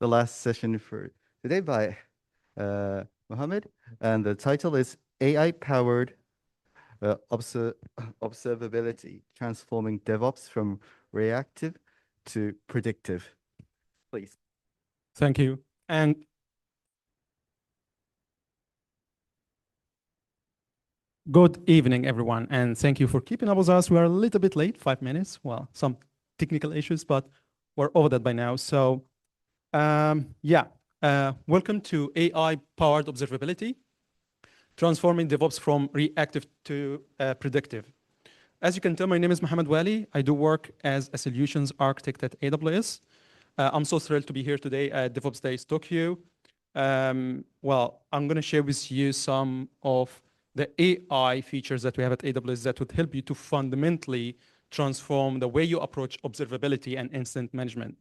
the last session for today by Mohamed, and the title is AI-powered observability, transforming DevOps from reactive to predictive. Please. Thank you. And good evening, everyone. And thank you for keeping up with us. We are a little bit late, 5 minutes. Well, some technical issues, but we're over that by now. So welcome to AI-powered observability, transforming DevOps from reactive to predictive. As you can tell, my name is Mohamed Wali. I do work as a solutions architect at AWS. I'm so thrilled to be here today at DevOps Days Tokyo. I'm going to share with you some of the AI features that we have at AWS that would help you to fundamentally transform the way you approach observability and incident management.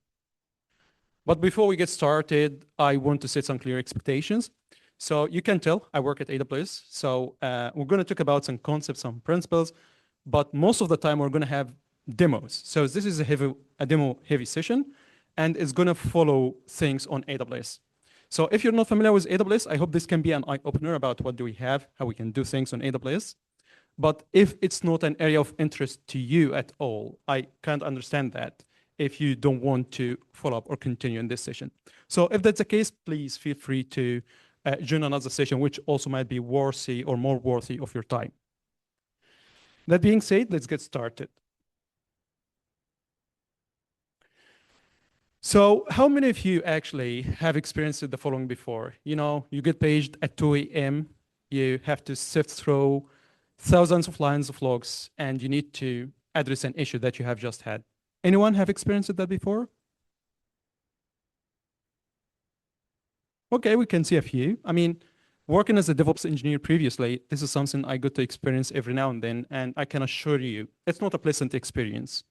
But before we get started, I want to set some clear expectations. So you can tell I work at AWS. So we're going to talk about some concepts, some principles, but most of the time we're going to have demos. So this is a demo-heavy session, and it's going to follow things on AWS. So if you're not familiar with AWS, I hope this can be an eye-opener about what do we have, how we can do things on AWS. But if it's not an area of interest to you at all, I can't understand that if you don't want to follow up or continue in this session. So if that's the case, please feel free to join another session, which also might be worthy or more worthy of your time. That being said, let's get started. So how many of you actually have experienced the following before? You know, you get paged at 2 a.m., you have to sift through thousands of lines of logs, and you need to address an issue that you have just had. Anyone have experienced that before? Okay, we can see a few. I mean, working as a DevOps engineer previously, this is something I got to experience every now and then, and I can assure you, it's not a pleasant experience.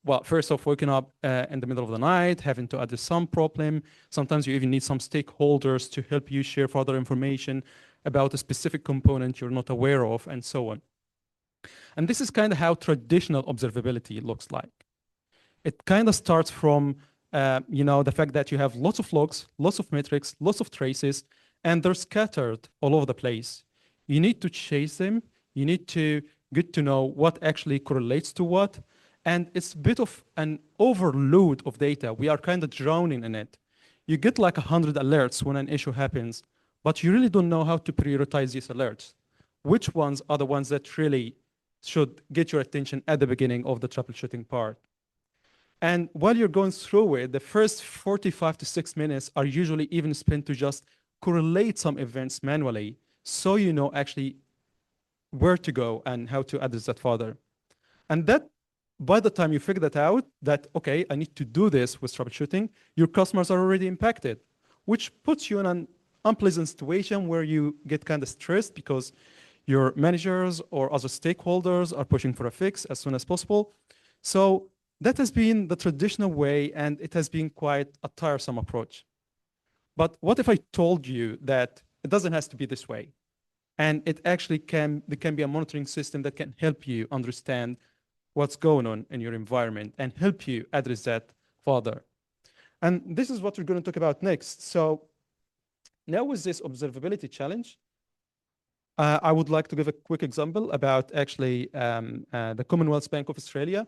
Well, first off, waking up in the middle of the night, having to address some problem. Sometimes you even need some stakeholders to help you share further information about a specific component you're not aware of, and so on. And this is kind of how traditional observability looks like. It kind of starts from the fact that you have lots of logs, lots of metrics, lots of traces, and they're scattered all over the place. You need to chase them. You need to get to know what actually correlates to what. And it's a bit of an overload of data. We are kind of drowning in it. You get like 100 alerts when an issue happens, but you really don't know how to prioritize these alerts. Which ones are the ones that really should get your attention at the beginning of the troubleshooting part? And while you're going through it, the first 45 to 6 minutes are usually even spent to just correlate some events manually, so you know actually where to go and how to address that further. And that, by the time you figure that out, that, okay, I need to do this with troubleshooting, your customers are already impacted, which puts you in an unpleasant situation where you get kind of stressed because your managers or other stakeholders are pushing for a fix as soon as possible. So that has been the traditional way, and it has been quite a tiresome approach. But what if I told you that it doesn't have to be this way? And it actually there can be a monitoring system that can help you understand what's going on in your environment and help you address that further. And this is what we're going to talk about next. So now with this observability challenge, I would like to give a quick example about actually the Commonwealth Bank of Australia.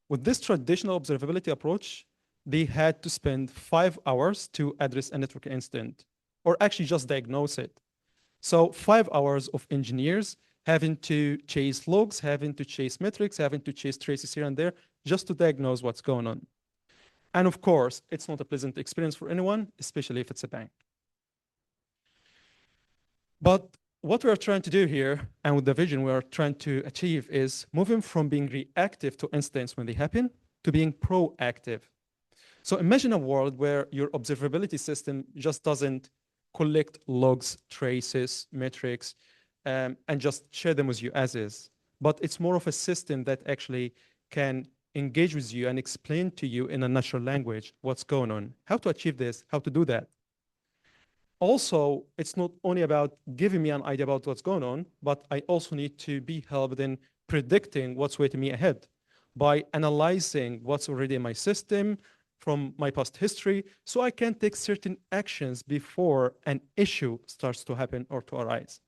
With this traditional observability approach, they had to spend 5 hours to address a network incident, or actually just diagnose it. So 5 hours of engineers having to chase logs, having to chase metrics, having to chase traces here and there, just to diagnose what's going on. And of course, it's not a pleasant experience for anyone, especially if it's a bank. But what we're trying to do here, and with the vision we're trying to achieve, is moving from being reactive to incidents when they happen to being proactive. So imagine a world where your observability system just doesn't collect logs, traces, metrics, and just share them with you as is. But it's more of a system that actually can engage with you and explain to you in a natural language what's going on, how to achieve this, how to do that. Also, it's not only about giving me an idea about what's going on, but I also need to be helped in predicting what's waiting me ahead by analyzing what's already in my system, from my past history, so I can take certain actions before an issue starts to happen or to arise.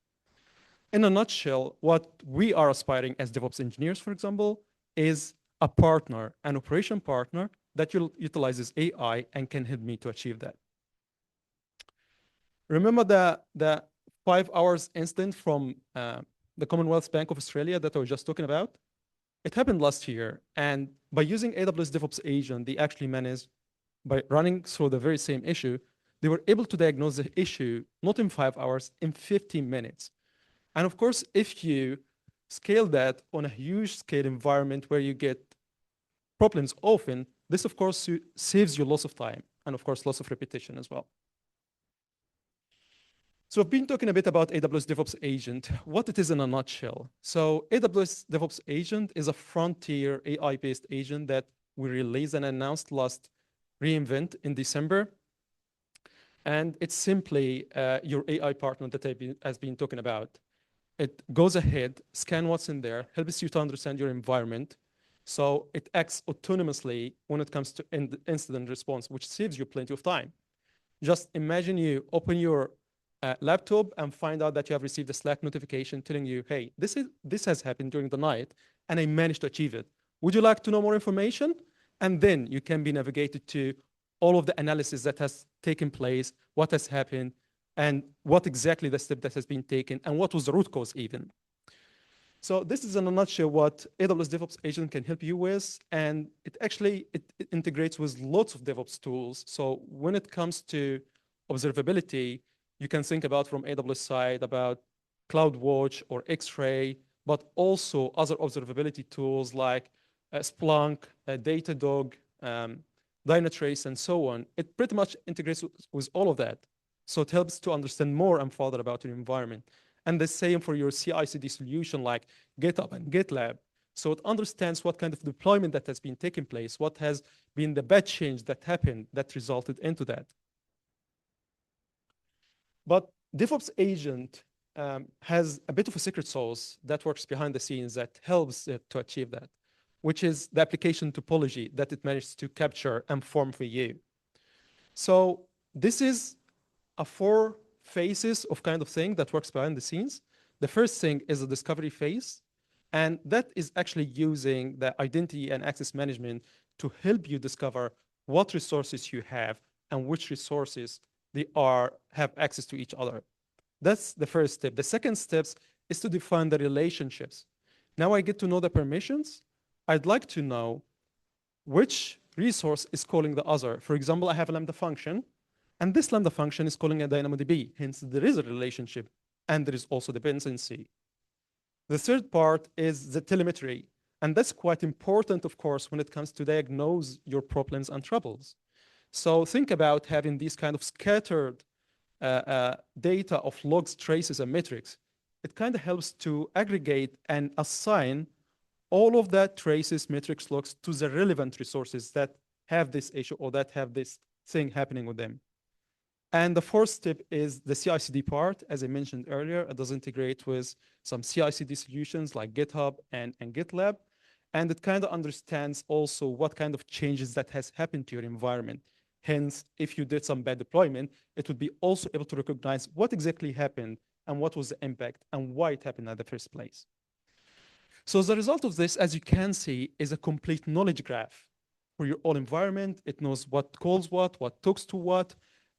In a nutshell, what we are aspiring as DevOps engineers, for example, is a partner, an operation partner that utilizes AI and can help me to achieve that. Remember the 5 hours incident from the Commonwealth Bank of Australia that I was just talking about? It happened last year. And by using AWS DevOps agent, they actually managed, by running through the very same issue, they were able to diagnose the issue not in 5 hours, in 15 minutes. And of course, if you scale that on a huge scale environment where you get problems often, this of course saves you lots of time and of course lots of repetition as well. So I've been talking a bit about AWS DevOps Agent, what it is in a nutshell. So AWS DevOps Agent is a frontier AI-based agent that we released and announced last reInvent in December. And it's simply your AI partner that has been talking about. It goes ahead, scan what's in there, helps you to understand your environment. So it acts autonomously when it comes to incident response, which saves you plenty of time. Just imagine you open your laptop and find out that you have received a Slack notification telling you, hey, this has happened during the night and I managed to achieve it. Would you like to know more information? And then you can be navigated to all of the analysis that has taken place, what has happened, and what exactly the step that has been taken, and what was the root cause even. So this is in a nutshell what AWS DevOps Agent can help you with, and it integrates with lots of DevOps tools. So when it comes to observability, you can think about from AWS side about CloudWatch or X-Ray, but also other observability tools like Splunk, Datadog, Dynatrace, and so on. It pretty much integrates with all of that. So it helps to understand more and further about your environment. And the same for your CI/CD solution like GitHub and GitLab. So it understands what kind of deployment that has been taking place, what has been the bad change that happened that resulted into that. But DevOps Agent has a bit of a secret sauce that works behind the scenes that helps it to achieve that, which is the application topology that it manages to capture and form for you. So this is a 4 phases of kind of thing that works behind the scenes. The first thing is the discovery phase, and that is actually using the identity and access management to help you discover what resources you have and which resources they have access to each other. That's the first step. The second step is to define the relationships. Now I get to know the permissions. I'd like to know which resource is calling the other. For example, I have a Lambda function, and this Lambda function is calling a DynamoDB. Hence, there is a relationship, and there is also dependency. The third part is the telemetry, and that's quite important, of course, when it comes to diagnose your problems and troubles. So think about having these kind of scattered data of logs, traces, and metrics. It kind of helps to aggregate and assign all of that traces, metrics, logs to the relevant resources that have this issue or that have this thing happening with them. And the fourth step is the CI/CD part. As I mentioned earlier, it does integrate with some CI/CD solutions like GitHub and GitLab. And it kind of understands also what kind of changes that has happened to your environment. Hence, if you did some bad deployment, it would be also able to recognize what exactly happened and what was the impact and why it happened in the first place. So the result of this, as you can see, is a complete knowledge graph for your whole environment. It knows what calls what talks to what,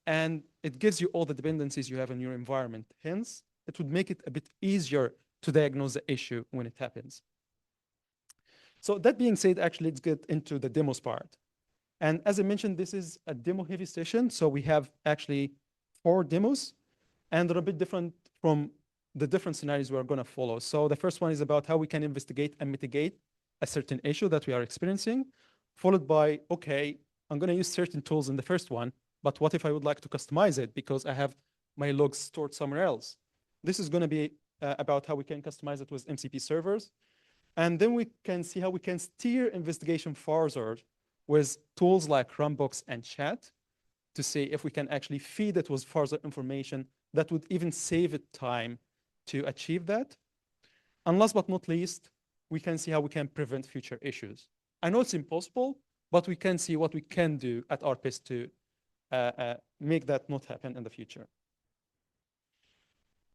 and it gives you all the dependencies you have in your environment. Hence, it would make it a bit easier to diagnose the issue when it happens. So that being said, actually, let's get into the demos part. And as I mentioned, this is a demo-heavy session. So we have actually 4 demos, and they're a bit different from the different scenarios we're going to follow. So the first one is about how we can investigate and mitigate a certain issue that we are experiencing, followed by, okay, I'm going to use certain tools in the first one, but what if I would like to customize it because I have my logs stored somewhere else? This is going to be about how we can customize it with MCP servers. And then we can see how we can steer investigation further with tools like Runbox and Chat to see if we can actually feed it with further information that would even save it time to achieve that. And last but not least, we can see how we can prevent future issues. I know it's impossible, but we can see what we can do at our pace to make that not happen in the future.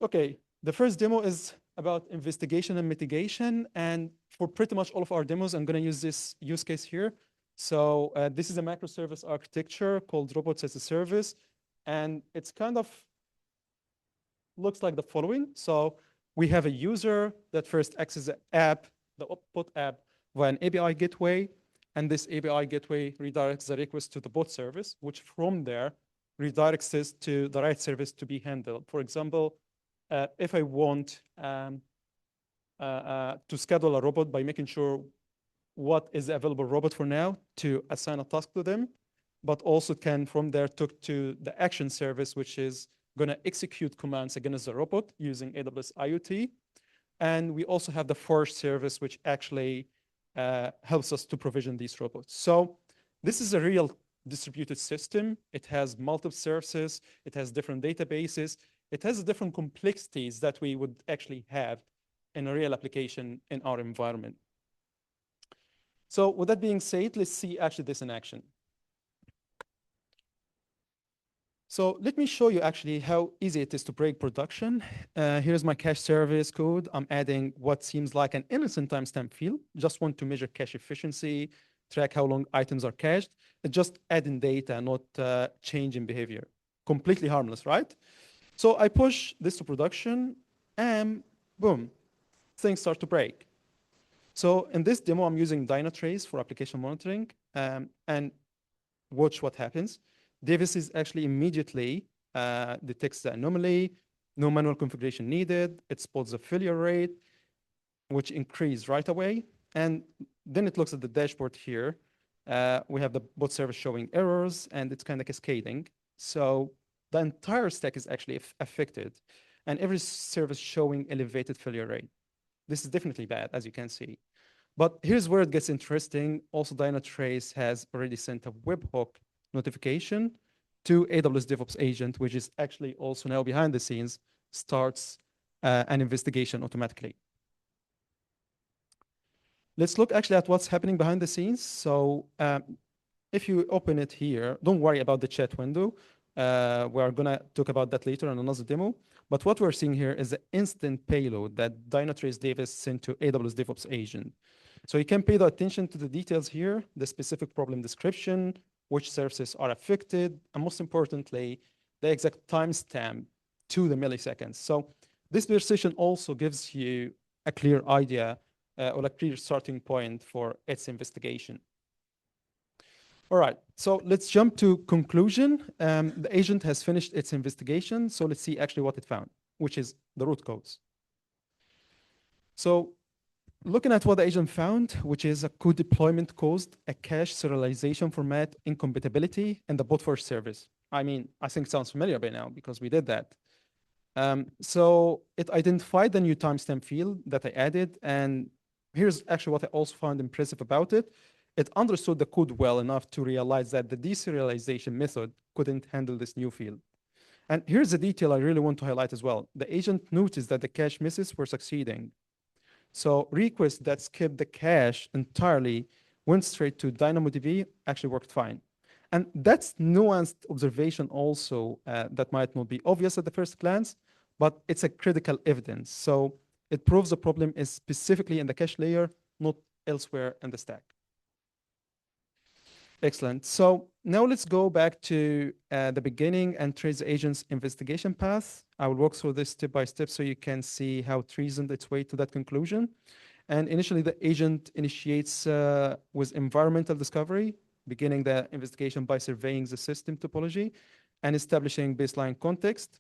Okay, the first demo is about investigation and mitigation. And for pretty much all of our demos, I'm going to use this use case here. So this is a microservice architecture called robots as a service. And it's kind of looks like the following. So we have a user that first accesses the app, the output app, via an API gateway. And this API gateway redirects the request to the bot service, which from there redirects this to the right service to be handled. For example, if I want to schedule a robot by making sure what is the available robot for now to assign a task to them, but also can from there talk to the action service, which is going to execute commands against the robot using AWS IoT. And we also have the force service, which actually helps us to provision these robots. So this is a real distributed system. It has multiple services. It has different databases. It has different complexities that we would actually have in a real application in our environment. So with that being said, let's see actually this in action. So let me show you actually how easy it is to break production. Here's my cache service code. I'm adding what seems like an innocent timestamp field. Just want to measure cache efficiency, track how long items are cached. It's just adding data, not changing behavior. Completely harmless, right? So I push this to production and boom, things start to break. So in this demo, I'm using Dynatrace for application monitoring and watch what happens. Davis is actually immediately detects the anomaly, no manual configuration needed. It spots the failure rate, which increased right away. And then it looks at the dashboard here. We have the bot service showing errors, and it's kind of cascading. So the entire stack is actually affected, and every service showing elevated failure rate. This is definitely bad, as you can see. But here's where it gets interesting. Also, Dynatrace has already sent a webhook notification to AWS DevOps agent, which is actually also now behind the scenes, starts an investigation automatically. Let's look actually at what's happening behind the scenes. So if you open it here, don't worry about the chat window. We're going to talk about that later in another demo. But what we're seeing here is the instant payload that Dynatrace Davis sent to AWS DevOps agent. So you can pay the attention to the details here, the specific problem description, which services are affected, and most importantly, the exact timestamp to the milliseconds. So this precision also gives you a clear idea or a clear starting point for its investigation. All right, so let's jump to conclusion. The agent has finished its investigation, so let's see actually what it found, which is the root cause. So looking at what the agent found, which is a code deployment caused a cache serialization format incompatibility in the bot first service. I mean, I think it sounds familiar by now because we did that. So it identified the new timestamp field that I added, and here's actually what I also found impressive about it. It understood the code well enough to realize that the deserialization method couldn't handle this new field. And here's a detail I really want to highlight as well. The agent noticed that the cache misses were succeeding. So requests that skipped the cache entirely went straight to DynamoDB, actually worked fine. And that's nuanced observation also that might not be obvious at the first glance, but it's a critical evidence. So it proves the problem is specifically in the cache layer, not elsewhere in the stack. Excellent. So now let's go back to the beginning and trace the agent's investigation path. I will walk through this step by step so you can see how it reasoned its way to that conclusion. And initially, the agent initiates with environmental discovery, beginning the investigation by surveying the system topology and establishing baseline context.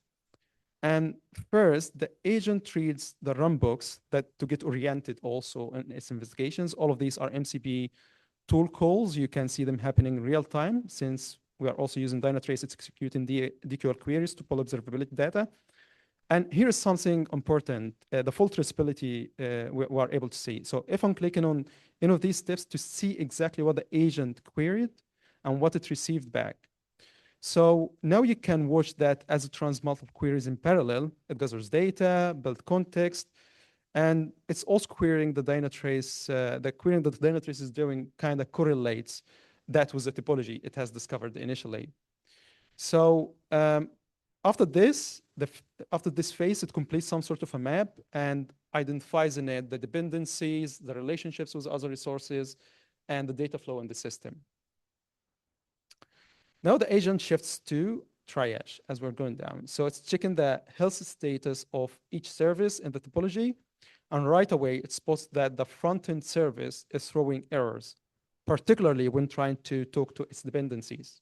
And first, the agent reads the runbooks to get oriented also in its investigations. All of these are MCP tool calls. You can see them happening in real time since we are also using Dynatrace. It's executing DQL queries to pull observability data. And here is something important, the full traceability we are able to see. So if I'm clicking on any of these steps to see exactly what the agent queried and what it received back. So now you can watch that as it runs multiple queries in parallel. It gathers data, builds context, and it's also querying the Dynatrace. The querying that the Dynatrace is doing kind of correlates that was the topology it has discovered initially. So after this, after this phase, it completes some sort of a map and identifies in it the dependencies, the relationships with other resources, and the data flow in the system. Now the agent shifts to triage as we're going down. So it's checking the health status of each service in the topology. And right away, it spots that the front-end service is throwing errors, particularly when trying to talk to its dependencies.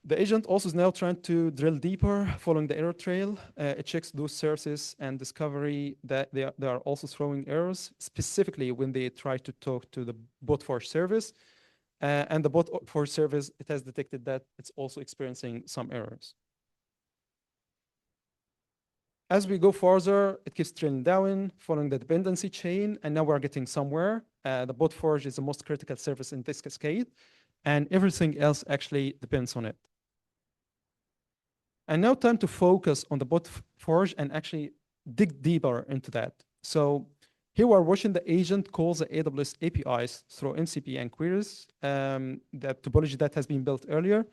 The agent also is now trying to drill deeper following the error trail. It checks those services and discovery that they are also throwing errors, specifically when they try to talk to the bot-forge service. And the bot-forge service, it has detected that it's also experiencing some errors. As we go further, it keeps drilling down, following the dependency chain, and now we're getting somewhere. The bot-forge is the most critical service in this cascade, and everything else actually depends on it. And now time to focus on the bot-forge and actually dig deeper into that. So here we're watching the agent calls the AWS APIs through MCP and queries, that topology that has been built earlier,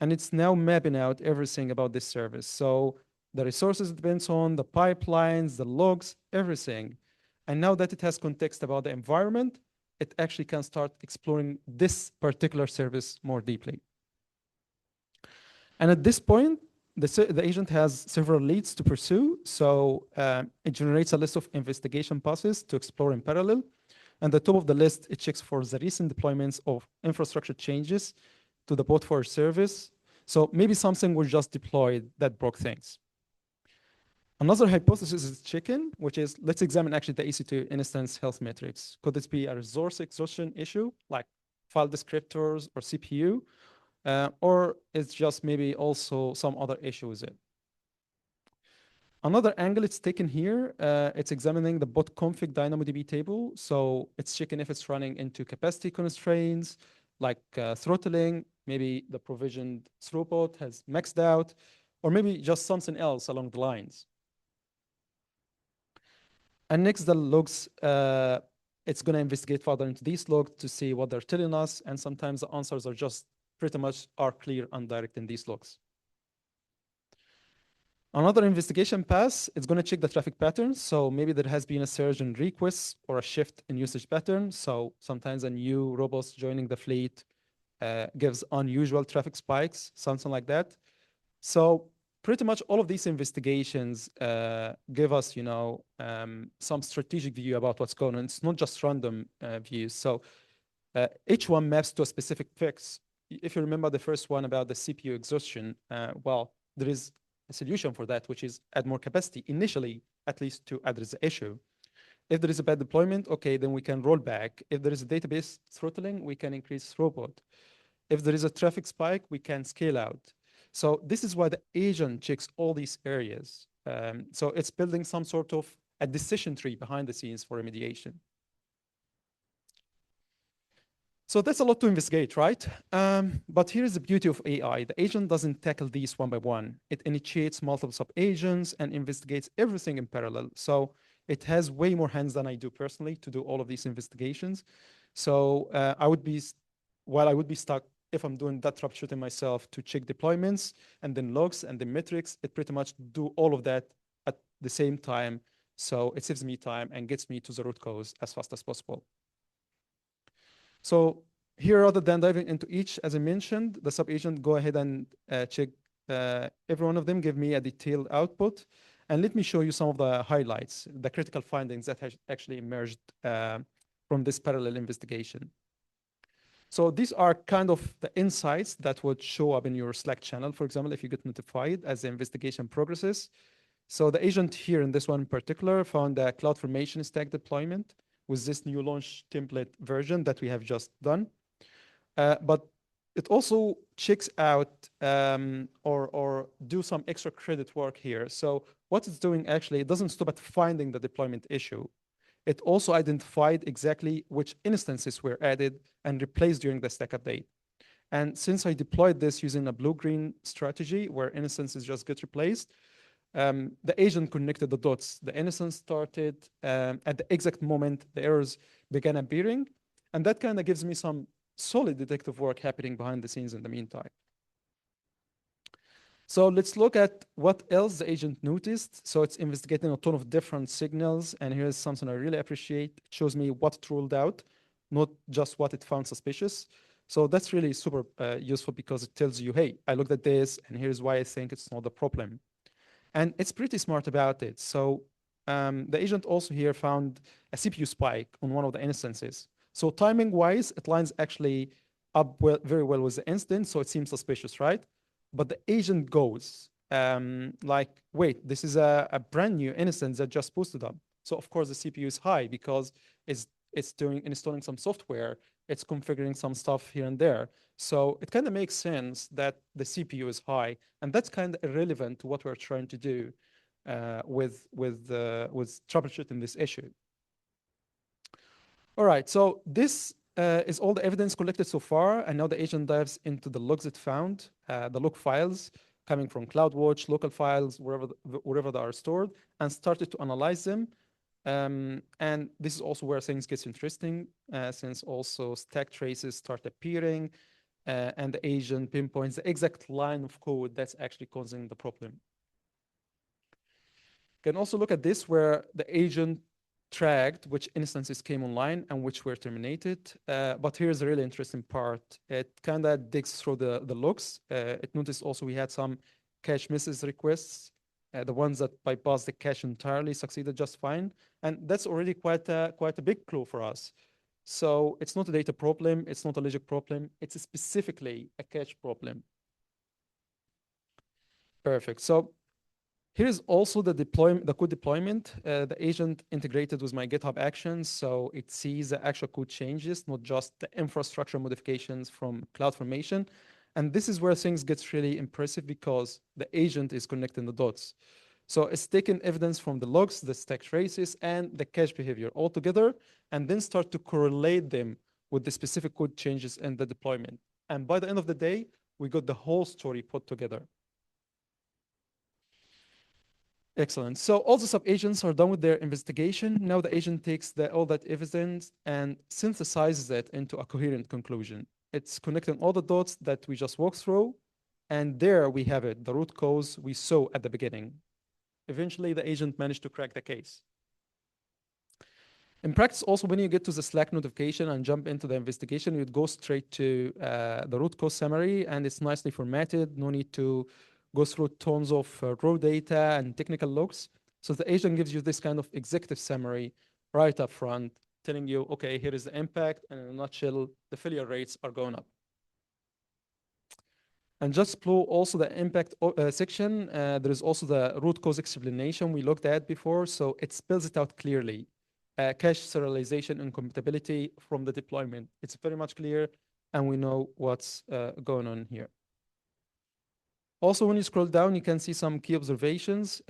and it's now mapping out everything about this service. So the resources it depends on, the pipelines, the logs, everything. And now that it has context about the environment, it actually can start exploring this particular service more deeply. And at this point, the agent has several leads to pursue. So it generates a list of investigation passes to explore in parallel. And at the top of the list, it checks for the recent deployments of infrastructure changes to the bot-forge service. So maybe something was just deployed that broke things. Another hypothesis is checking, which is let's examine actually the EC2 instance health metrics. Could this be a resource exhaustion issue like file descriptors or CPU? Or it's just maybe also some other issue with it. Another angle it's taken here, it's examining the bot config DynamoDB table. So it's checking if it's running into capacity constraints, like throttling, maybe the provisioned throughput has maxed out, or maybe just something else along the lines. And next, the logs, it's going to investigate further into these logs to see what they're telling us. And sometimes the answers are just pretty much are clear and direct in these logs. Another investigation pass, it's going to check the traffic patterns. So maybe there has been a surge in requests or a shift in usage patterns. So sometimes a new robot joining the fleet gives unusual traffic spikes, something like that. So pretty much all of these investigations give us, some strategic view about what's going on. It's not just random views. So each one maps to a specific fix. If you remember the first one about the CPU exhaustion, well, there is a solution for that, which is add more capacity initially, at least to address the issue. If there is a bad deployment, okay, then we can roll back. If there is a database throttling, we can increase throughput. If there is a traffic spike, we can scale out. So this is why the agent checks all these areas. So it's building some sort of a decision tree behind the scenes for remediation. So that's a lot to investigate, right? But here's the beauty of AI. The agent doesn't tackle these one by one. It initiates multiple sub-agents and investigates everything in parallel. So it has way more hands than I do personally to do all of these investigations. So I would be stuck if I'm doing that troubleshooting myself to check deployments and then logs and the metrics. It pretty much do all of that at the same time. So it saves me time and gets me to the root cause as fast as possible. So here, rather than diving into each, as I mentioned, the sub-agent go ahead and check every one of them, give me a detailed output. And let me show you some of the highlights, the critical findings that have actually emerged from this parallel investigation. So these are kind of the insights that would show up in your Slack channel, for example, if you get notified as the investigation progresses. So the agent here in this one in particular found a CloudFormation stack deployment with this new launch template version that we have just done. But it also checks out or do some extra credit work here. So what it's doing actually, it doesn't stop at finding the deployment issue. It also identified exactly which instances were added and replaced during the stack update. And since I deployed this using a blue-green strategy where instances just get replaced, the agent connected the dots. The instance started at the exact moment the errors began appearing. And that kind of gives me some solid detective work happening behind the scenes in the meantime. So let's look at what else the agent noticed. So it's investigating a ton of different signals. And here's something I really appreciate. It shows me what it ruled out, not just what it found suspicious. So that's really super useful because it tells you, hey, I looked at this and here's why I think it's not a problem. And it's pretty smart about it. So the agent also here found a CPU spike on one of the instances. So timing wise, it lines actually up very well with the instance. So it seems suspicious, right? But the agent goes like, wait, this is a brand new instance that just posted up. So of course the CPU is high because it's doing installing some software, it's configuring some stuff here and there. So it kind of makes sense that the CPU is high, and that's kind of irrelevant to what we're trying to do with troubleshooting this issue. All right, so this is all the evidence collected so far, and now the agent dives into the logs it found, the log files coming from CloudWatch, local files, wherever they are stored, and started to analyze them. And this is also where things get interesting, since also stack traces start appearing, and the agent pinpoints the exact line of code that's actually causing the problem. You can also look at this where the agent tracked which instances came online and which were terminated. But here's the really interesting part. It kind of digs through the logs. It noticed also we had some cache misses requests. The ones that bypassed the cache entirely succeeded just fine. And that's already quite a big clue for us. So it's not a data problem. It's not a logic problem. It's specifically a cache problem. Perfect. So here's also the code deployment. The agent integrated with my GitHub Actions, so it sees the actual code changes, not just the infrastructure modifications from CloudFormation. And this is where things get really impressive because the agent is connecting the dots. So it's taking evidence from the logs, the stack traces, and the cache behavior all together, and then start to correlate them with the specific code changes in the deployment. And by the end of the day, we got the whole story put together. Excellent. So all the sub-agents are done with their investigation. Now the agent takes all that evidence and synthesizes it into a coherent conclusion. It's connecting all the dots that we just walked through, and there we have it, the root cause we saw at the beginning. Eventually, the agent managed to crack the case. In practice, also, when you get to the Slack notification and jump into the investigation, you'd go straight to the root cause summary, and it's nicely formatted. No need to go through tons of raw data and technical logs. So the agent gives you this kind of executive summary right up front, telling you, okay, here is the impact, and in a nutshell, the failure rates are going up. And just below also the impact section, there is also the root cause explanation we looked at before. So it spells it out clearly. Cache serialization and compatibility from the deployment. It's very much clear, and we know what's going on here. Also, when you scroll down, you can see some key observations,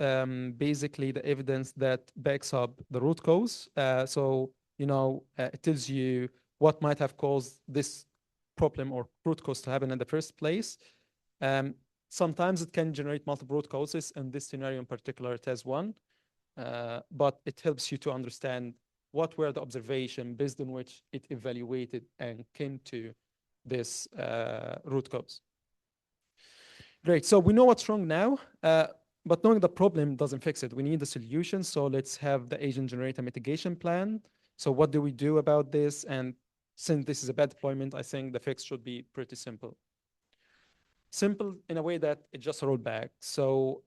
basically the evidence that backs up the root cause. So, it tells you what might have caused this problem or root cause to happen in the first place. Sometimes it can generate multiple root causes. In this scenario in particular, it has one. But it helps you to understand what were the observations based on which it evaluated and came to this root cause. Great, so we know what's wrong now, but knowing the problem doesn't fix it. We need a solution, so let's have the agent generate a mitigation plan. So what do we do about this? And since this is a bad deployment, I think the fix should be pretty simple. Simple in a way that it just rolled back. So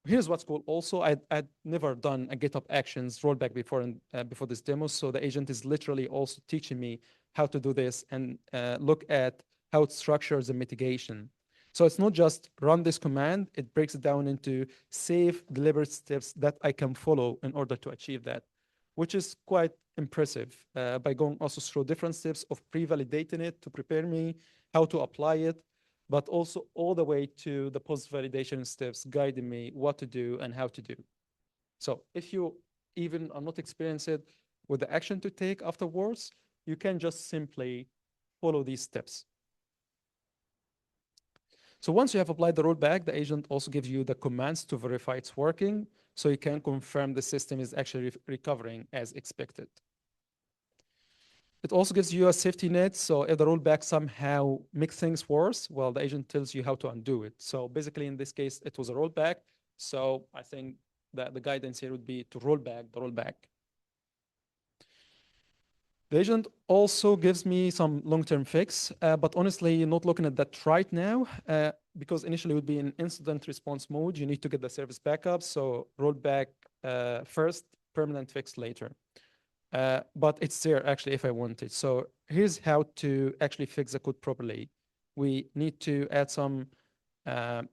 here's what's cool also. I'd never done a GitHub Actions rollback before before this demo, so the agent is literally also teaching me how to do this and look at how it structures the mitigation. So it's not just run this command, it breaks it down into safe, deliberate steps that I can follow in order to achieve that, which is quite impressive by going also through different steps of pre-validating it to prepare me how to apply it, but also all the way to the post-validation steps guiding me what to do and how to do. So if you even are not experienced with the action to take afterwards, you can just simply follow these steps. So once you have applied the rollback, the agent also gives you the commands to verify it's working, so you can confirm the system is actually recovering as expected. It also gives you a safety net. So if the rollback somehow makes things worse, well, the agent tells you how to undo it. So basically, in this case, it was a rollback. So I think that the guidance here would be to roll back the rollback. The agent also gives me some long-term fix, but honestly, not looking at that right now, because initially it would be in incident response mode. You need to get the service back up. So rollback first, permanent fix later. But it's there actually if I want it. So here's how to actually fix the code properly. We need to add some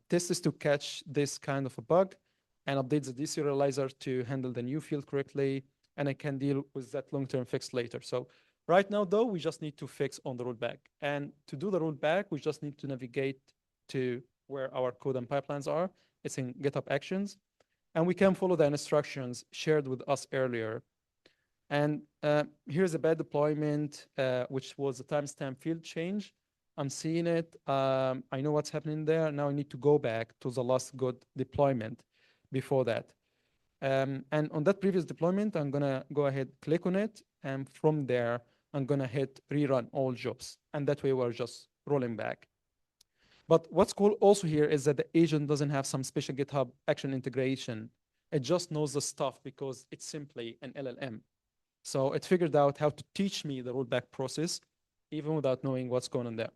tests to catch this kind of a bug and update the deserializer to handle the new field correctly. And I can deal with that long-term fix later. So right now, though, we just need to fix on the rollback. And to do the rollback, we just need to navigate to where our code and pipelines are. It's in GitHub Actions. And we can follow the instructions shared with us earlier. And here's a bad deployment, which was a timestamp field change. I'm seeing it. I know what's happening there. Now I need to go back to the last good deployment before that. And on that previous deployment, I'm going to go ahead, click on it. And from there, I'm going to hit rerun all jobs. And that way, we're just rolling back. But what's cool also here is that the agent doesn't have some special GitHub action integration. It just knows the stuff because it's simply an LLM. So it figured out how to teach me the rollback process, even without knowing what's going on there.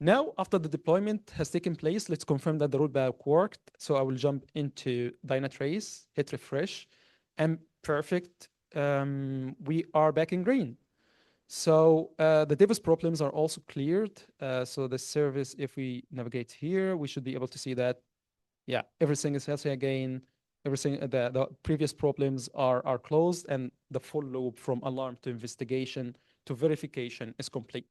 Now, after the deployment has taken place, let's confirm that the rollback worked. So I will jump into Dynatrace, hit refresh, and perfect. We are back in green. So the DevOps problems are also cleared. So the service, if we navigate here, we should be able to see that, yeah, everything is healthy again. Everything, the previous problems are closed, and the full loop from alarm to investigation to verification is complete.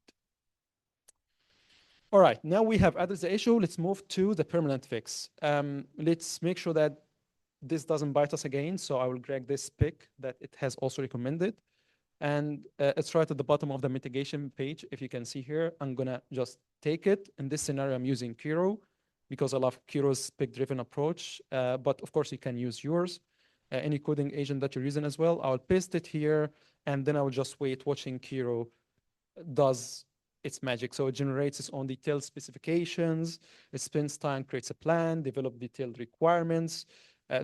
All right, now we have addressed the issue. Let's move to the permanent fix. Let's make sure that this doesn't bite us again. So I will drag this pick that it has also recommended. And it's right at the bottom of the mitigation page. If you can see here, I'm gonna just take it. In this scenario, I'm using Kiro because I love Kiro's pick-driven approach. But of course, you can use yours, any coding agent that you're using as well. I'll paste it here, and then I will just wait watching Kiro does its magic. So it generates its own detailed specifications, it spends time, creates a plan, develops detailed requirements,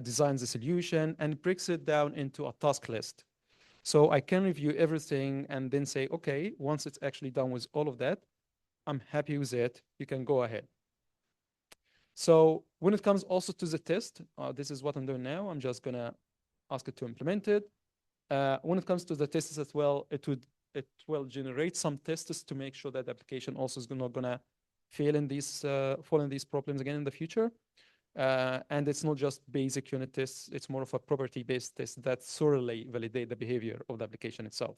designs a solution, and breaks it down into a task list. So I can review everything and then say, okay, once it's actually done with all of that, I'm happy with it, you can go ahead. So when it comes also to the test, this is what I'm doing now. I'm just gonna ask it to implement it. When it comes to the tests as well, it will generate some tests to make sure that the application also is not gonna fail in these fall in these problems again in the future. And it's not just basic unit tests, it's more of a property-based test that thoroughly validate the behavior of the application itself.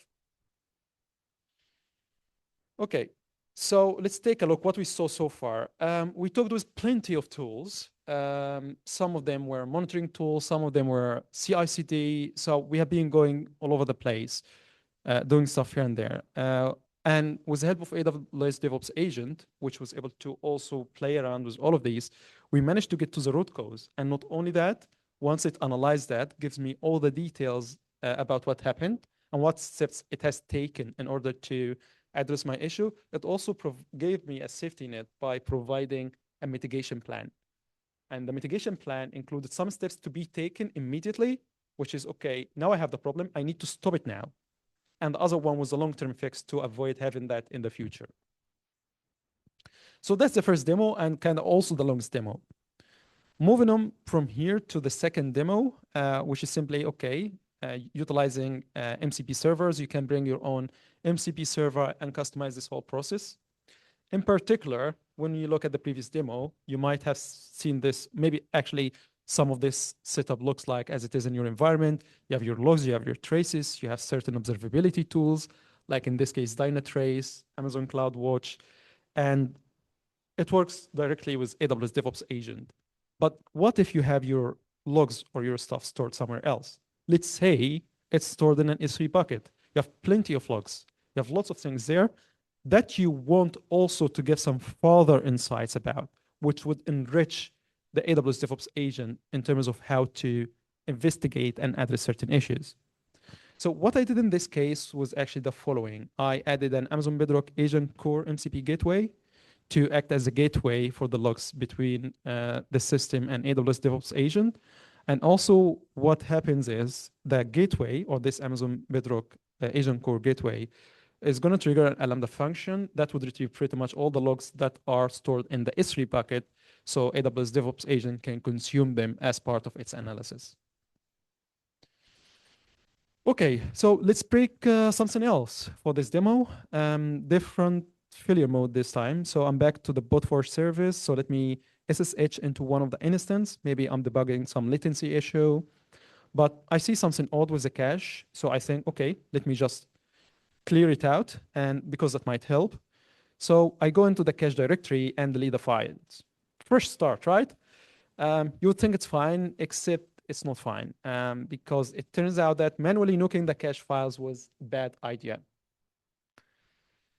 Okay, so let's take a look what we saw so far. We talked with plenty of tools. Some of them were monitoring tools, some of them were CI/CD. So we have been going all over the place, doing stuff here and there. And with the help of AWS DevOps Agent, which was able to also play around with all of these, we managed to get to the root cause. And not only that, once it analyzed that, gives me all the details about what happened and what steps it has taken in order to address my issue. It also gave me a safety net by providing a mitigation plan. And the mitigation plan included some steps to be taken immediately, which is, okay, now I have the problem, I need to stop it now. And the other one was a long-term fix to avoid having that in the future. So that's the first demo and kind of also the longest demo. Moving on from here to the second demo, which is simply, okay, utilizing MCP servers, you can bring your own MCP server and customize this whole process. In particular, when you look at the previous demo, you might have seen this, maybe actually some of this setup looks like as it is in your environment. You have your logs, you have your traces, you have certain observability tools, like in this case, Dynatrace, Amazon CloudWatch, and it works directly with AWS DevOps Agent. But what if you have your logs or your stuff stored somewhere else? Let's say it's stored in an S3 bucket. You have plenty of logs. You have lots of things there that you want also to get some further insights about, which would enrich the AWS DevOps agent in terms of how to investigate and address certain issues. So what I did in this case was actually the following. I added an Amazon Bedrock Agent Core MCP gateway to act as a gateway for the logs between the system and AWS DevOps agent. And also what happens is the gateway, or this Amazon Bedrock Agent Core gateway, is going to trigger a Lambda function that would retrieve pretty much all the logs that are stored in the S3 bucket, so AWS DevOps agent can consume them as part of its analysis. Okay, so let's break something else for this demo. Different failure mode this time. So I'm back to the bot-forge service. So let me SSH into one of the instance. Maybe I'm debugging some latency issue, but I see something odd with the cache. So I think, okay, let me just clear it out, and because that might help. So I go into the cache directory and delete the files. Fresh start, right? You would think it's fine, except it's not fine, because it turns out that manually nuking the cache files was a bad idea.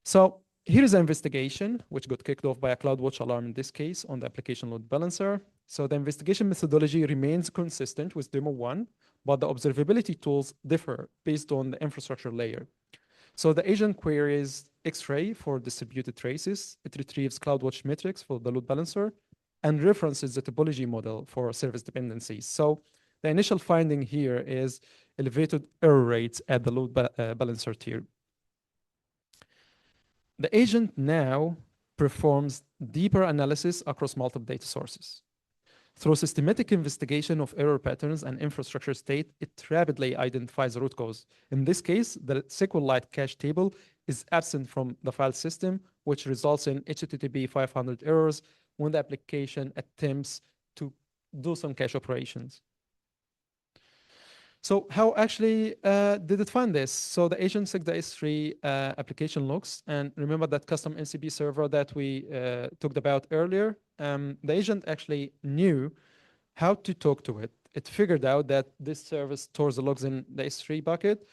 So here is an investigation, which got kicked off by a CloudWatch alarm in this case on the application load balancer. So the investigation methodology remains consistent with demo one, but the observability tools differ based on the infrastructure layer. So the agent queries X-ray for distributed traces. It retrieves CloudWatch metrics for the load balancer and references the topology model for service dependencies. So the initial finding here is elevated error rates at the load balancer tier. The agent now performs deeper analysis across multiple data sources. Through systematic investigation of error patterns and infrastructure state, it rapidly identifies the root cause. In this case, the SQLite cache table is absent from the file system, which results in HTTP 500 errors when the application attempts to do some cache operations. So how actually did it find this? So the agent took the S3 application logs, and remember that custom MCP server that we talked about earlier? The agent actually knew how to talk to it. It figured out that this service stores the logs in the S3 bucket,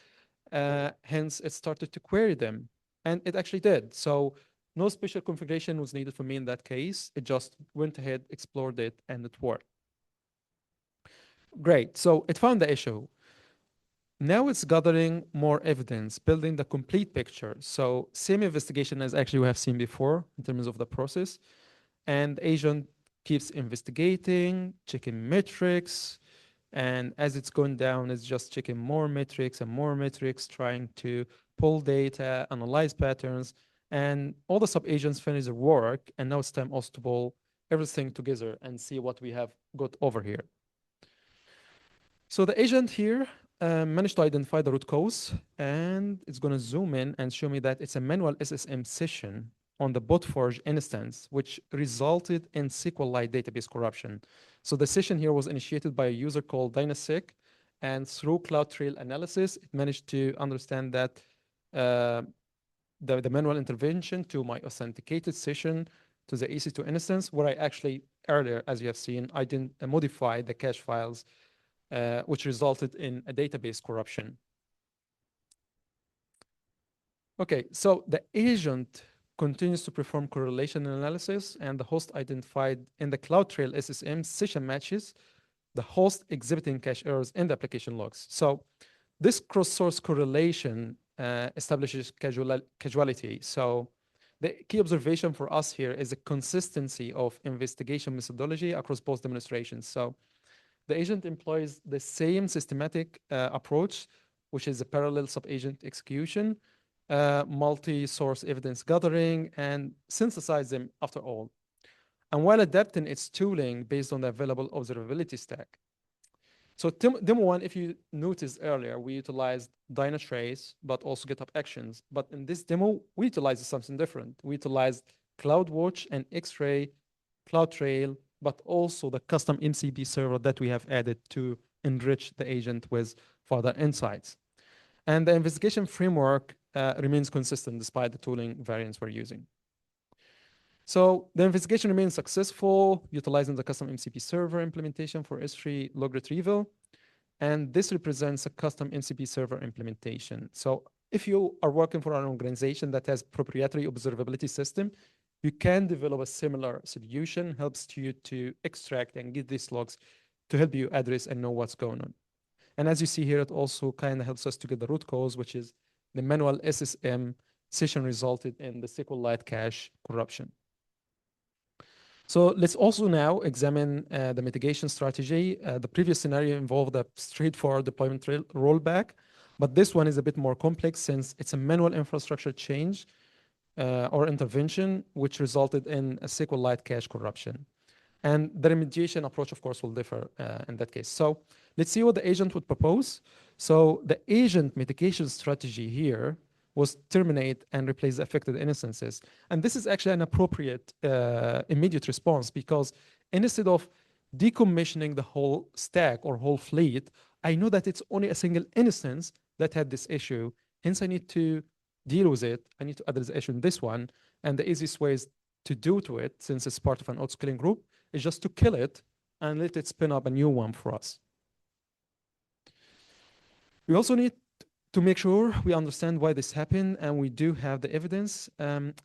hence it started to query them, and it actually did. So no special configuration was needed for me in that case. It just went ahead, explored it, and it worked. Great, so it found the issue. Now it's gathering more evidence, building the complete picture. So same investigation as actually we have seen before in terms of the process. And the agent keeps investigating, checking metrics. And as it's going down, it's just checking more metrics and more metrics, trying to pull data, analyze patterns. And all the sub-agents finish their work. And now it's time also to pull everything together and see what we have got over here. So the agent here managed to identify the root cause, and it's going to zoom in and show me that it's a manual SSM session on the bot-forge instance, which resulted in SQLite database corruption. So the session here was initiated by a user called Dynasec, and through CloudTrail analysis, it managed to understand that the manual intervention to my authenticated session to the EC2 instance, where I actually earlier, as you have seen, I didn't modify the cache files, which resulted in a database corruption. Okay, so the agent continues to perform correlation analysis, and the host identified in the CloudTrail SSM session matches the host exhibiting cache errors in the application logs. So this cross-source correlation establishes causality. So the key observation for us here is the consistency of investigation methodology across both demonstrations. So the agent employs the same systematic approach, which is a parallel sub-agent execution, multi-source evidence gathering, and synthesize them after all. And while adapting its tooling based on the available observability stack. So demo one, if you noticed earlier, we utilized Dynatrace, but also GitHub Actions. But in this demo, we utilized something different. We utilized CloudWatch and X-Ray, CloudTrail, but also the custom MCP server that we have added to enrich the agent with further insights. And the investigation framework remains consistent despite the tooling variants we're using. So the investigation remains successful, utilizing the custom MCP server implementation for S3 log retrieval. And this represents a custom MCP server implementation. So if you are working for an organization that has proprietary observability system, you can develop a similar solution, helps you to extract and get these logs to help you address and know what's going on. And as you see here, it also kind of helps us to get the root cause, which is the manual SSM session resulted in the SQLite cache corruption. So let's also now examine the mitigation strategy. The previous scenario involved a straightforward deployment rollback, but this one is a bit more complex since it's a manual infrastructure change or intervention, which resulted in a SQLite cache corruption. And the remediation approach, of course, will differ in that case. So let's see what the agent would propose. So the agent mitigation strategy here was terminate and replace the affected instances. And this is actually an appropriate immediate response, because instead of decommissioning the whole stack or whole fleet, I know that it's only a single instance that had this issue. Hence, I need to deal with it. I need to address the issue in this one. And the easiest way is to do to it, since it's part of an auto-scaling group, is just to kill it and let it spin up a new one for us. We also need to make sure we understand why this happened, and we do have the evidence.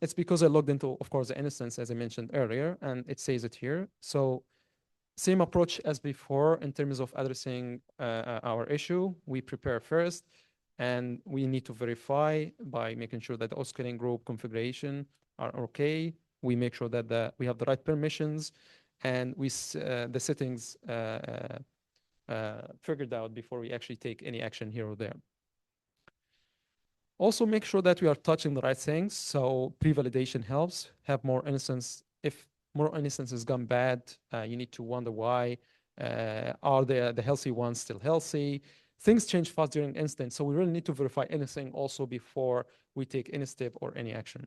It's because I logged into, of course, the instance, as I mentioned earlier, and it says it here. So same approach as before in terms of addressing our issue. We prepare first, and we need to verify by making sure that the auto-scaling group configuration are okay. We make sure that we have the right permissions, and the settings figured out before we actually take any action here or there. Also make sure that we are touching the right things. So pre-validation helps. Have more instances. If more instances gone bad, you need to wonder why. Are the healthy ones still healthy? Things change fast during instance, so we really need to verify anything also before we take any step or any action.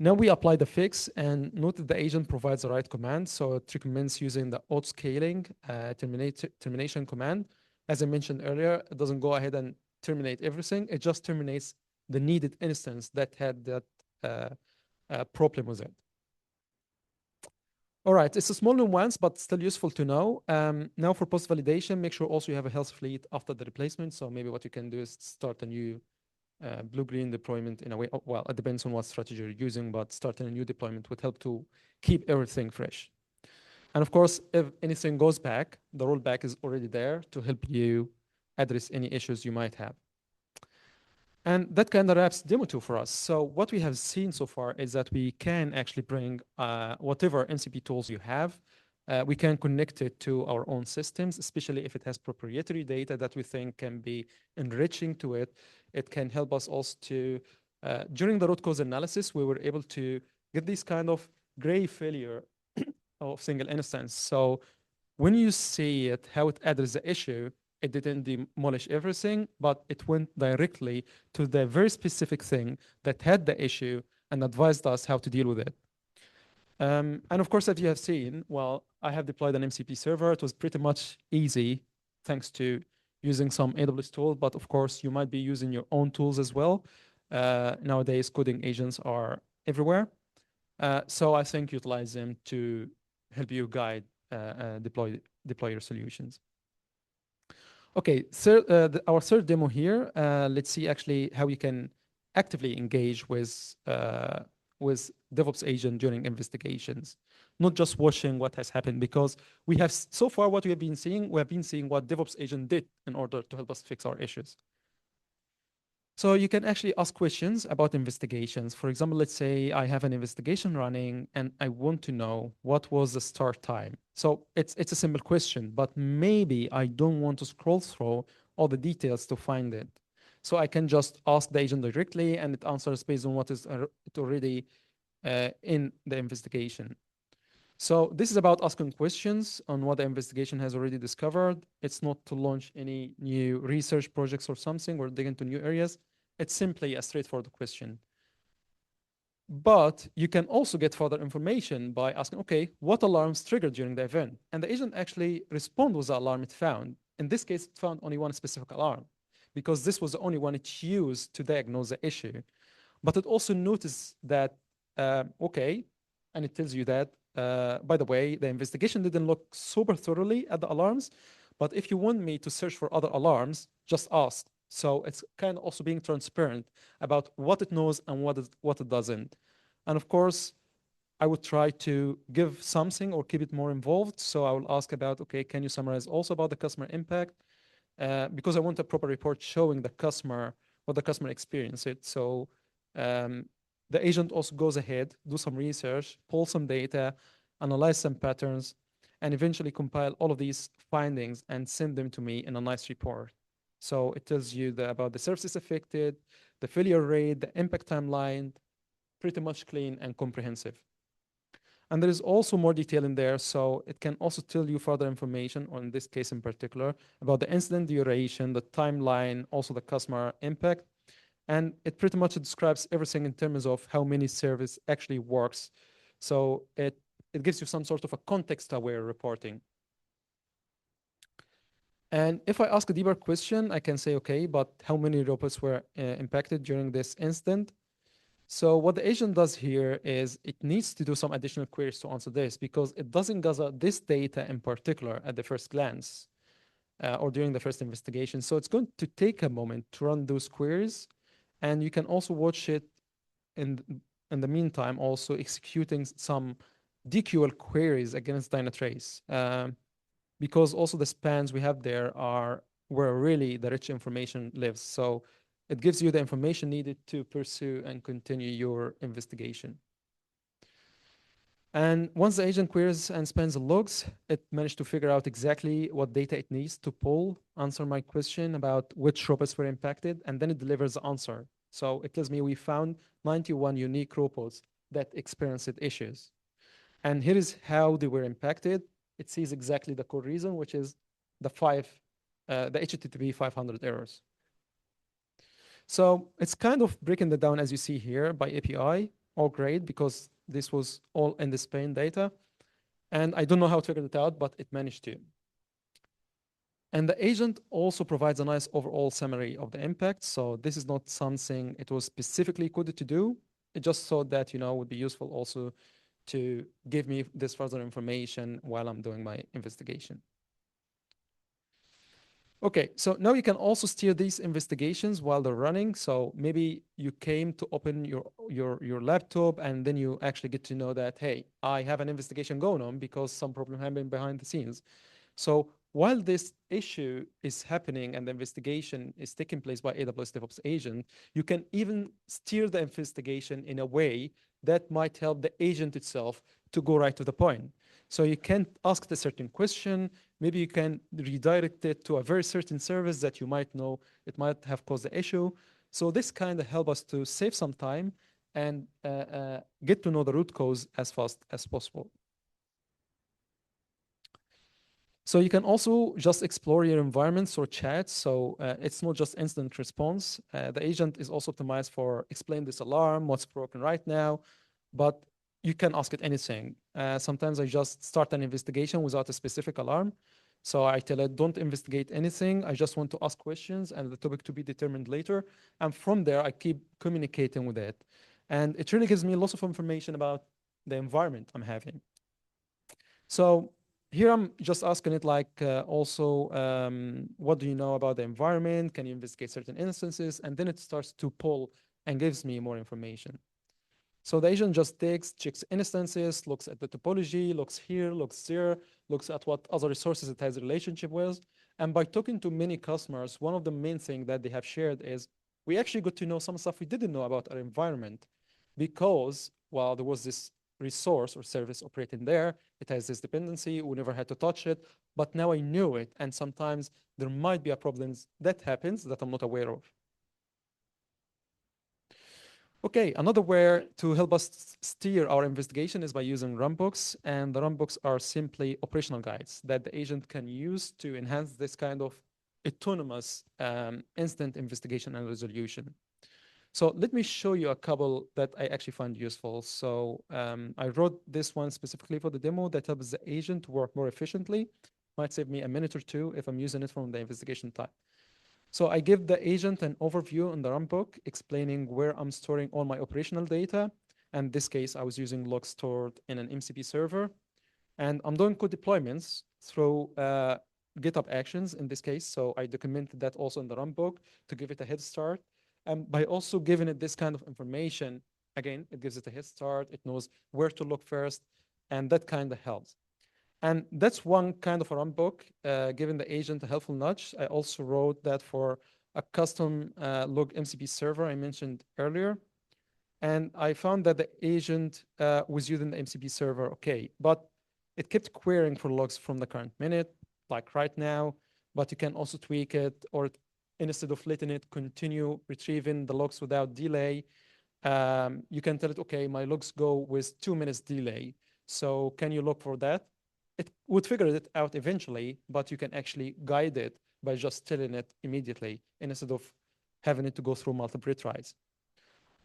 Now we apply the fix, and note that the agent provides the right command. So it recommends using the auto-scaling termination command. As I mentioned earlier, it doesn't go ahead and terminate everything. It just terminates the needed instance that had that problem with it. All right, it's a small nuance, but still useful to know. Now for post-validation, make sure also you have a health fleet after the replacement. So maybe what you can do is start a new blue-green deployment in a way. Well, it depends on what strategy you're using, but starting a new deployment would help to keep everything fresh. And of course, if anything goes back, the rollback is already there to help you address any issues you might have. And that kind of wraps demo 2 for us. So what we have seen so far is that we can actually bring whatever MCP tools you have. We can connect it to our own systems, especially if it has proprietary data that we think can be enriching to it. It can help us also to, during the root cause analysis, we were able to get this kind of gray failure of single instance. So when you see it, how it addresses the issue, it didn't demolish everything, but it went directly to the very specific thing that had the issue and advised us how to deal with it. And of course, as you have seen, well, I have deployed an MCP server. It was pretty much easy thanks to using some AWS tool, but of course, you might be using your own tools as well. Nowadays, coding agents are everywhere. So I think utilize them to help you guide, deploy your solutions. Okay, so our third demo here, let's see actually how you can actively engage with DevOps agent during investigations, not just watching what has happened, because we have so far what we have been seeing what DevOps agent did in order to help us fix our issues. So you can actually ask questions about investigations. For example, let's say I have an investigation running and I want to know what was the start time. So it's a simple question, but maybe I don't want to scroll through all the details to find it. So I can just ask the agent directly and it answers based on what is already in the investigation. So this is about asking questions on what the investigation has already discovered. It's not to launch any new research projects or something or dig into new areas. It's simply a straightforward question. But you can also get further information by asking, okay, what alarms triggered during the event? And the agent actually responds with the alarm it found. In this case, it found only one specific alarm because this was the only one it used to diagnose the issue. But it also noticed that, okay, and it tells you that, by the way, the investigation didn't look super thoroughly at the alarms, but if you want me to search for other alarms, just ask. So it's kind of also being transparent about what it knows and what it doesn't. And of course, I would try to give something or keep it more involved. So I will ask about, okay, can you summarize also about the customer impact? Because I want a proper report showing the customer what the customer experienced it. So um, the agent also goes ahead, do some research, pull some data, analyze some patterns, and eventually compile all of these findings and send them to me in a nice report. So it tells you about the services affected, the failure rate, the impact timeline, pretty much clean and comprehensive. And there is also more detail in there, so it can also tell you further information, or in this case in particular, about the incident duration, the timeline, also the customer impact. And it pretty much describes everything in terms of how many service actually works. So it gives you some sort of a context-aware reporting. And if I ask a deeper question, I can say, okay, but how many robots were impacted during this incident? So what the agent does here is it needs to do some additional queries to answer this because it doesn't gather this data in particular at the first glance or during the first investigation. So it's going to take a moment to run those queries. And you can also watch it in, in the meantime, also executing some DQL queries against Dynatrace. Because also the spans we have there are where really the rich information lives. So it gives you the information needed to pursue and continue your investigation. And once the agent queries and spans the logs, it managed to figure out exactly what data it needs to pull, answer my question about which robots were impacted, and then it delivers the answer. So it tells me we found 91 unique robots that experienced issues. And here is how they were impacted. It sees exactly the core reason, which is the HTTP 500 errors. So it's kind of breaking that down as you see here by API, all great, because this was all in the Spain data. And I don't know how to figure it out, but it managed to. And the agent also provides a nice overall summary of the impact. So this is not something it was specifically coded to do. It just thought that, would be useful also to give me this further information while I'm doing my investigation. Okay, so now you can also steer these investigations while they're running. So maybe you came to open your laptop and then you actually get to know that, hey, I have an investigation going on because some problem happened behind the scenes. So while this issue is happening and the investigation is taking place by AWS DevOps agent, you can even steer the investigation in a way that might help the agent itself to go right to the point. So you can ask a certain question, maybe you can redirect it to a very certain service that you might know it might have caused the issue. So this kind of help us to save some time and get to know the root cause as fast as possible. So you can also just explore your environments or chats. So it's not just instant response. The agent is also optimized for explain this alarm, what's broken right now, but you can ask it anything. Sometimes I just start an investigation without a specific alarm. So I tell it, don't investigate anything. I just want to ask questions and the topic to be determined later. And from there, I keep communicating with it. And it really gives me lots of information about the environment I'm having. So here I'm just asking it like also, what do you know about the environment? Can you investigate certain instances? And then it starts to pull and gives me more information. So the agent just takes, checks instances, looks at the topology, looks here, looks there, looks at what other resources it has a relationship with. And by talking to many customers, one of the main things that they have shared is we actually got to know some stuff we didn't know about our environment because while there was this resource or service operating there, it has this dependency, we never had to touch it, but now I knew it. And sometimes there might be a problem that happens that I'm not aware of. Okay, another way to help us steer our investigation is by using runbooks, and the runbooks are simply operational guides that the agent can use to enhance this kind of autonomous instant investigation and resolution. So let me show you a couple that I actually find useful. So I wrote this one specifically for the demo that helps the agent to work more efficiently. Might save me a minute or two if I'm using it from the investigation type. So I give the agent an overview in the runbook explaining where I'm storing all my operational data. And in this case, I was using logs stored in an MCP server. And I'm doing code deployments through GitHub Actions in this case. So I documented that also in the runbook to give it a head start. And by also giving it this kind of information, Again, it gives it a head start. It knows where to look first, and that kind of helps. And that's one kind of a runbook, giving the agent a helpful nudge. I also wrote that for a custom log MCP server I mentioned earlier. And I found that the agent was using the MCP server okay, but it kept querying for logs from the current minute, like right now, but you can also tweak it, or instead of letting it continue retrieving the logs without delay, you can tell it, okay, my logs go with 2 minutes delay. So can you look for that? It would figure it out eventually, but you can actually guide it by just telling it immediately instead of having it to go through multiple retries.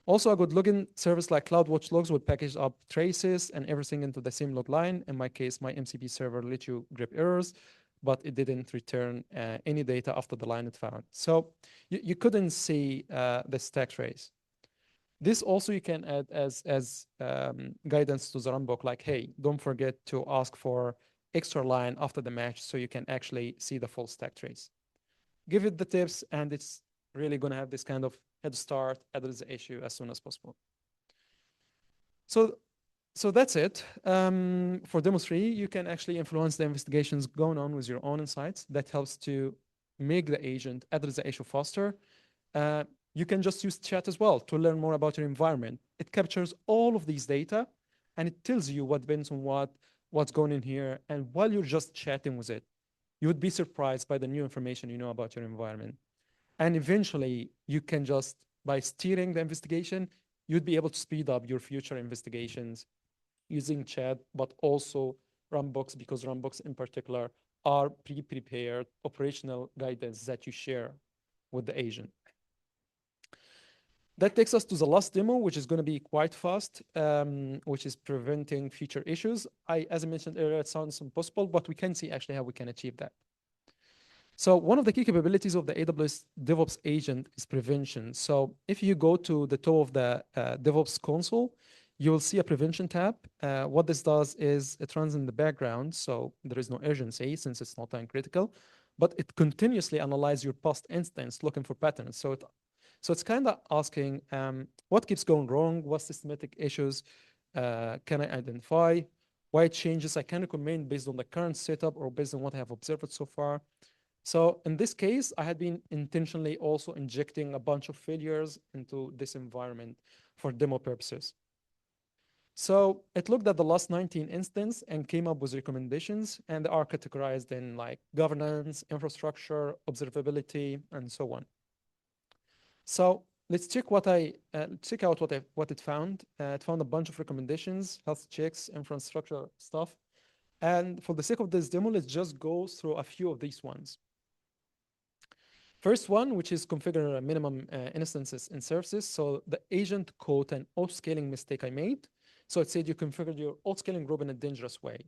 Also, a good login service like CloudWatch Logs would package up traces and everything into the same log line. In my case, my MCP server let you grep errors, but it didn't return any data after the line it found. So you couldn't see the stack trace. This also you can add as guidance to the runbook, like, hey, don't forget to ask for extra line after the match so you can actually see the full stack trace. Give it the tips, and it's really going to have this kind of head start, address the issue as soon as possible. So that's it. For demo 3, you can actually influence the investigations going on with your own insights. That helps to make the agent address the issue faster. You can just use chat as well to learn more about your environment. It captures all of these data, and it tells you what depends on what's going in here. And while you're just chatting with it, you would be surprised by the new information you know about your environment. And eventually, you can just, by steering the investigation, you'd be able to speed up your future investigations using chat, but also runbooks, because runbooks in particular are pre-prepared operational guidance that you share with the agent. That takes us to the last demo, which is going to be quite fast, which is preventing future issues. As I mentioned earlier, it sounds impossible, but we can see actually how we can achieve that. So one of the key capabilities of the AWS DevOps agent is prevention. So if you go to the top of the DevOps console, you will see a prevention tab. What this does is it runs in the background, so there is no urgency since it's not time critical, but it continuously analyzes your past instance looking for patterns. So it's kind of asking what keeps going wrong, what systematic issues can I identify, why changes I can recommend based on the current setup or based on what I have observed so far. So in this case, I had been intentionally also injecting a bunch of failures into this environment for demo purposes. So it looked at the last 19 instances and came up with recommendations, and they are categorized in like governance, infrastructure, observability, and so on. So let's check check out what it found. It found a bunch of recommendations, health checks, infrastructure stuff. And for the sake of this demo, let's just go through a few of these ones. First one, which is configure minimum instances in services. So the agent caught an auto-scaling mistake I made. So it said you configured your auto-scaling group in a dangerous way.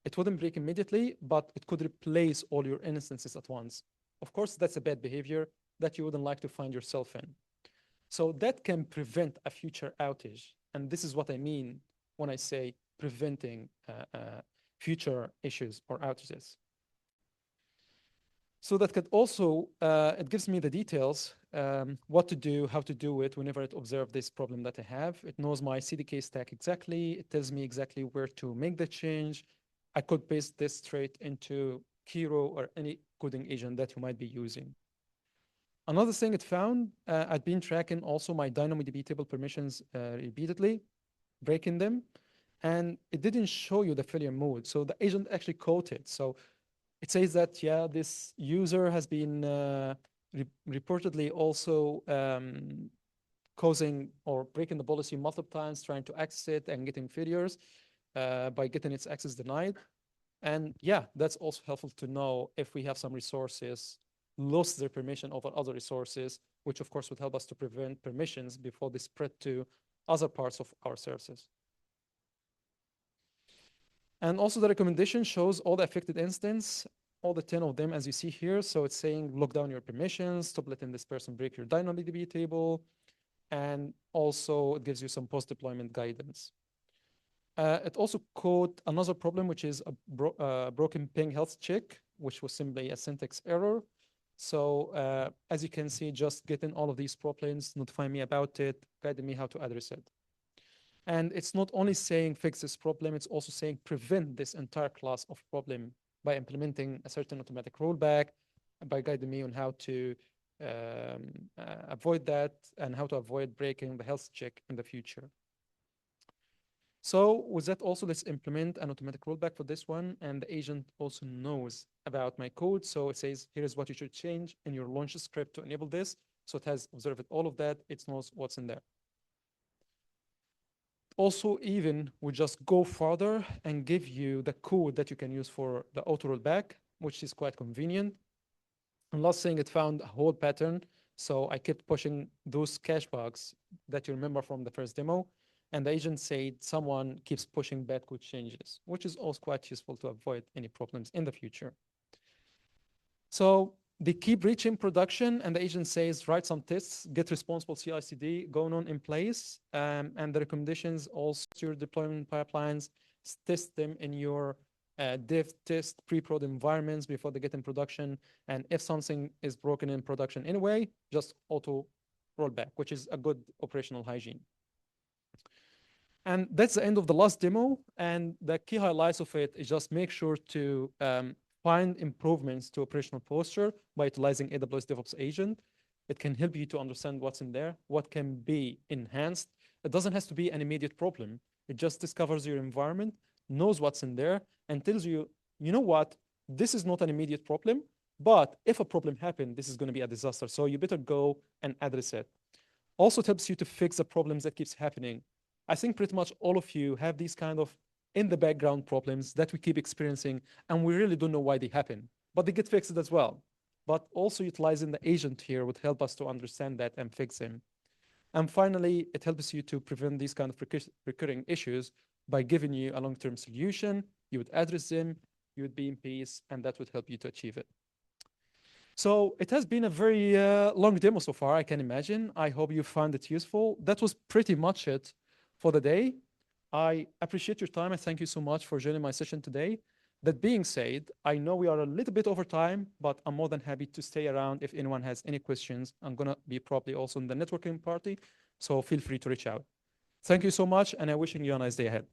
It wouldn't break immediately, but it could replace all your instances at once. Of course, that's a bad behavior that you wouldn't like to find yourself in. So that can prevent a future outage. And this is what I mean when I say preventing future issues or outages. So that could also, it gives me the details, what to do, how to do it whenever it observes this problem that I have. It knows my CDK stack exactly. It tells me exactly where to make the change. I could paste this straight into Kiro or any coding agent that you might be using. Another thing it found, I'd been tracking also my DynamoDB table permissions repeatedly, breaking them, and it didn't show you the failure mode. So the agent actually caught it. So it says that, yeah, this user has been reportedly also causing or breaking the policy multiple times, trying to access it and getting failures by getting its access denied. And yeah, that's also helpful to know if we have some resources lost their permission over other resources, which of course would help us to prevent permissions before they spread to other parts of our services. And also the recommendation shows all the affected instance, all the 10 of them as you see here. So it's saying lock down your permissions, stop letting this person break your DynamoDB table, and also it gives you some post-deployment guidance. It also caught another problem, which is a broken ping health check, which was simply a syntax error. So as you can see, just getting all of these problems, notifying me about it, guiding me how to address it. And it's not only saying fix this problem, it's also saying prevent this entire class of problem by implementing a certain automatic rollback, by guiding me on how to avoid that and how to avoid breaking the health check in the future. So with that also, let's implement an automatic rollback for this one. And the agent also knows about my code. So it says, here is what you should change in your launch script to enable this. So it has observed all of that. It knows what's in there. Also, even we just go further and give you the code that you can use for the auto rollback, which is quite convenient. And last thing, it found a whole pattern. So I kept pushing those cache bugs that you remember from the first demo. And the agent said someone keeps pushing bad code changes, which is also quite useful to avoid any problems in the future. So they keep reaching production, and the agent says, write some tests, get responsible CI/CD going on in place, and the recommendations also your deployment pipelines, test them in your dev test pre-prod environments before they get in production. And if something is broken in production anyway, just auto rollback, which is a good operational hygiene. And that's the end of the last demo. And the key highlights of it is just make sure to find improvements to operational posture by utilizing AWS DevOps agent. It can help you to understand what's in there, what can be enhanced. It doesn't have to be an immediate problem. It just discovers your environment, knows what's in there, and tells you, you know what, this is not an immediate problem, but if a problem happened, this is going to be a disaster. So you better go and address it. Also, it helps you to fix the problems that keeps happening. I think pretty much all of you have these kind of in the background problems that we keep experiencing, and we really don't know why they happen, but they get fixed as well. But also utilizing the agent here would help us to understand that and fix them. And finally, it helps you to prevent these kind of recurring issues by giving you a long-term solution. You would address them, you would be in peace, and that would help you to achieve it. So it has been a very long demo so far, I can imagine. I hope you found it useful. That was pretty much it for the day. I appreciate your time. I thank you so much for joining my session today. That being said, I know we are a little bit over time, but I'm more than happy to stay around if anyone has any questions. I'm going to be probably also in the networking party, so feel free to reach out. Thank you so much, and I'm wishing you a nice day ahead.